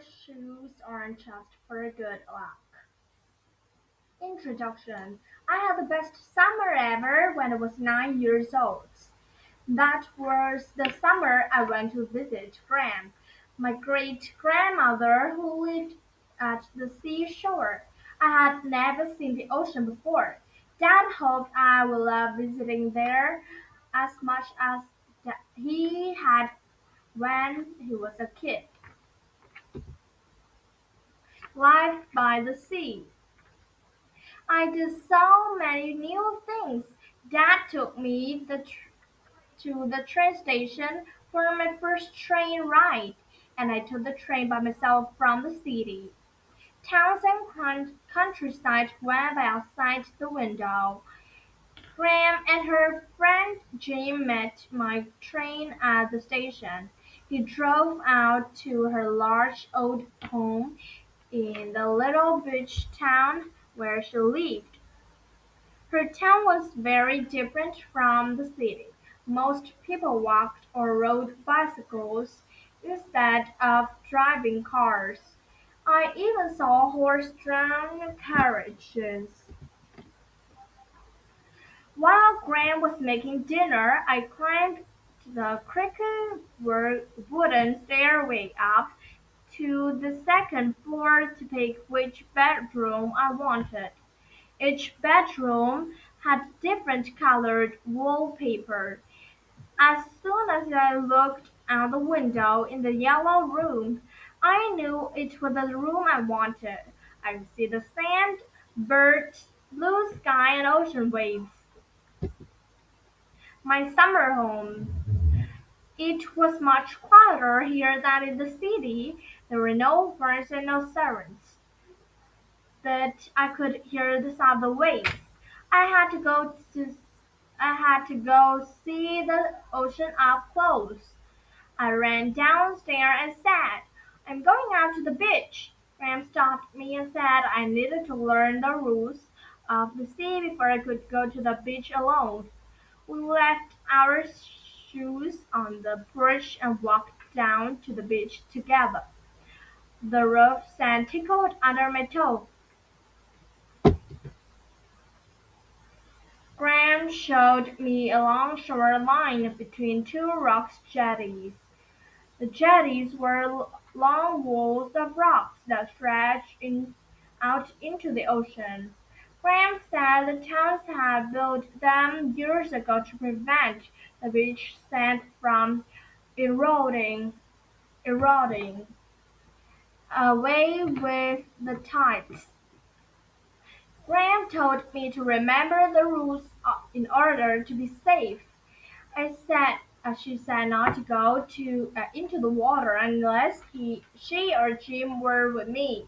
shoes aren't just for good luck. Introduction. I had the best summer ever when I was 9 years old. That was the summer I went to visit Gram, my great grandmother who lived at the seashore. I had never seen the ocean before. Dad hoped I would love visiting there as much as he had when he was a kid. Life by the sea. I did so many new things. Dad took me to the train station for my first train ride, and I took the train by myself from the city. Towns and countryside went by outside the window. Graham and her friend Jim met my train at the station. He drove out to her large old home in the little beach town where she lived. Her town was very different from the city. Most people walked or rode bicycles instead of driving cars. I even saw horse-drawn carriages. While Graham was making dinner, I climbed the crooked wooden stairway up to the second floor to pick which bedroom I wanted. Each bedroom had different colored wallpaper. As soon as I looked out the window in the yellow room, I knew it was the room I wanted. I could see the sand, birds, blue sky, and ocean waves. My summer home. It was much quieter here than in the city. There were no birds and no sirens, but I could hear the sound of the waves. I had to go to I had to go see the ocean up close. I ran downstairs and said, "I'm going out to the beach." Graham stopped me and said I needed to learn the rules of the sea before I could go to the beach alone. We left our shoes on the porch and walked down to the beach together. The rough sand tickled under my toe. Graham showed me a long shoreline between two rock jetties. The jetties were long walls of rocks that stretched out into the ocean. Graham said the towns had built them years ago to prevent the beach sand from eroding eroding away with the tides. Graham told me to remember the rules in order to be safe. She said not to go into the water unless she or Jim were with me.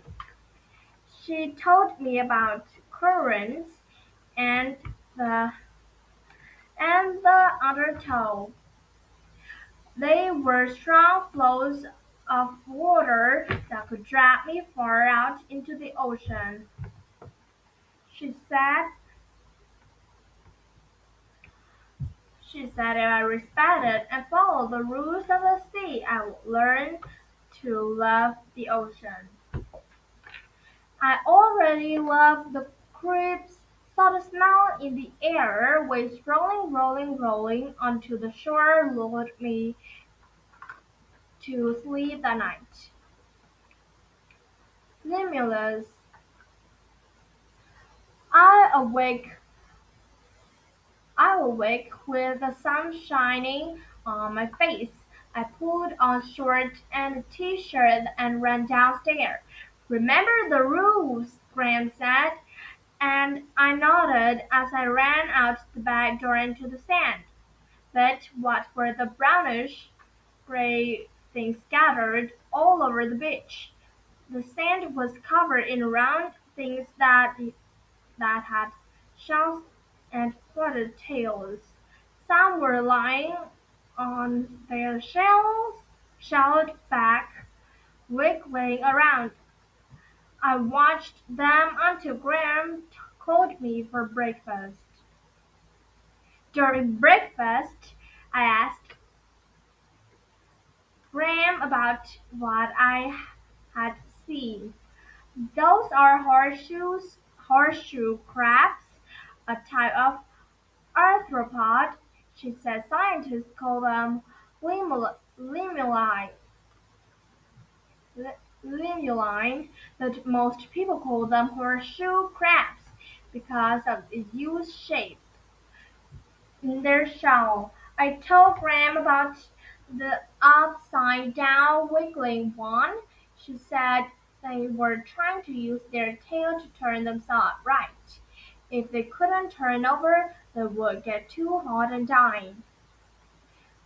She told me about currents and the undertow. They were strong flows of water that could drag me far out into the ocean. She said She said if I respected and followed the rules of the sea, I would learn to love the ocean. I already loved the crisp, salty smell in the air, waves rolling, rolling, rolling onto the shore lulled me to sleep that night. Limulus. I awake I awake with the sun shining on my face. I pulled on shorts and a t-shirt and ran downstairs. "Remember the rules," Graham said, and I nodded as I ran out the back door into the sand. But what were the brownish gray things scattered all over the beach? The sand was covered in round things that had shells and pointed tails. Some were lying on their shelled back, wiggling around. I watched them until Graham called me for breakfast. During breakfast, I asked Graham about what I had seen. Those are horseshoe crabs, a type of arthropod. She said scientists call them limuli, limuli, but most people call them horseshoe crabs because of the U-shape in their shell. I told Graham about the upside-down wiggling one. She said they were trying to use their tail to turn themselves right. If they couldn't turn over, they would get too hot and die.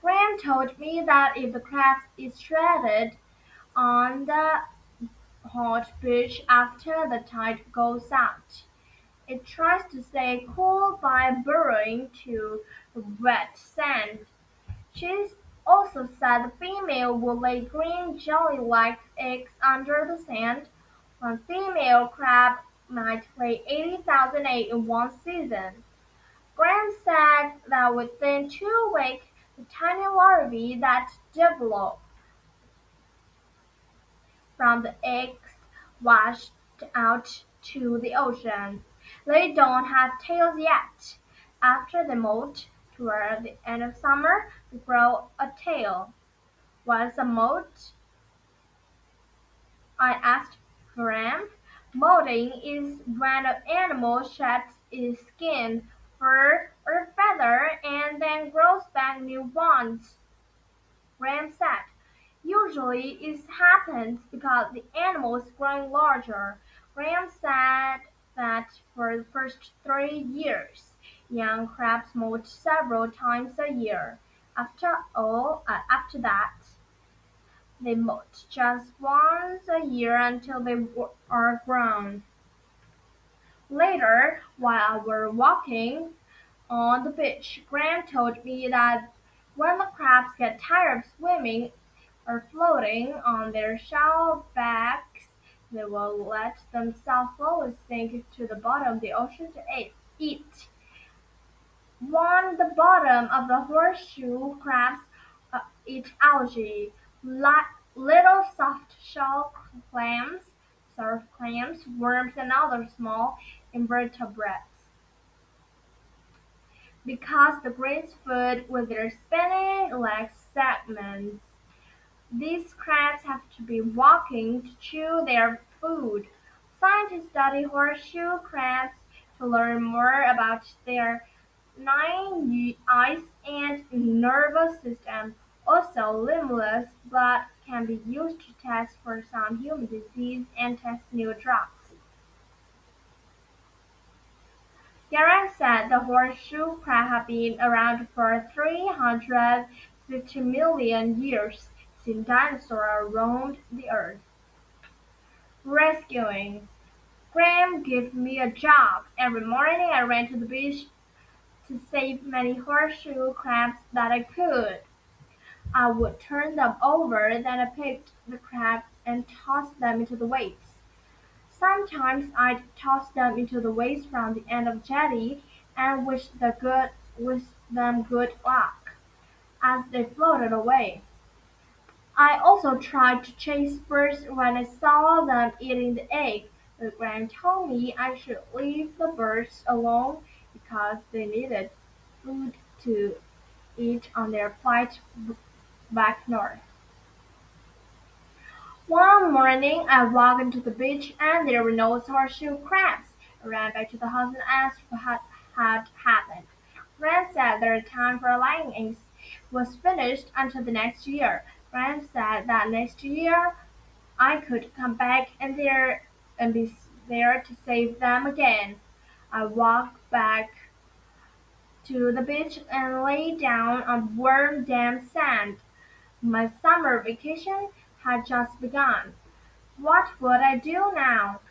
Graham told me that if the crab is shredded on the hot beach after the tide goes out, it tries to stay cool by burrowing to wet sand. She also said the female will lay green jelly-like eggs under the sand. One female crab might lay 80,000 eggs in one season. Graham said that within 2 weeks, the tiny larvae that develop from the eggs washed out to the ocean. They don't have tails yet. After they molt, toward the end of summer, they grow a tail. What's a molt? I asked Graham. Molting is when an animal sheds its skin, fur, or feather and then grows back new ones. Graham said. Usually it happens because the animal is growing larger. Graham said that for the first 3 years, young crabs molt several times a year. After that, they molt just once a year until they are grown. Later, while we were walking on the beach, Graham told me that when the crabs get tired of swimming or floating on their shallow backs, they will let themselves slowly sink to the bottom of the ocean to eat. On the bottom of the horseshoe crabs eat algae, little soft-shell clams, surf clams, worms, and other small invertebrates. Because the green's food with their spiny leg segments, these crabs have to be walking to chew their food. Scientists study horseshoe crabs to learn more about their nine eyes and nervous system. Also, limbless blood can be used to test for some human disease and test new drugs. Garang said the horseshoe crab have been around for 350 million years, since dinosaurs roamed the earth. Rescuing. Graham gave me a job. Every morning I ran to the beach to save many horseshoe crabs that I could. I would turn them over, then I picked the crabs and tossed them into the waves. Sometimes I'd toss them into the waves from the end of the jetty and wish them good luck as they floated away. I also tried to chase birds when I saw them eating the egg, but Graham told me I should leave the birds alone because they needed food to eat on their flight back north. One morning I walked into the beach and there were no horseshoe crabs. I ran back to the house and asked what had happened. Graham said their time for laying eggs was finished until the next year. Graham said that next year I could come back and be there to save them again. I walked back to the beach and lay down on warm, damp sand. My summer vacation had just begun. What would I do now?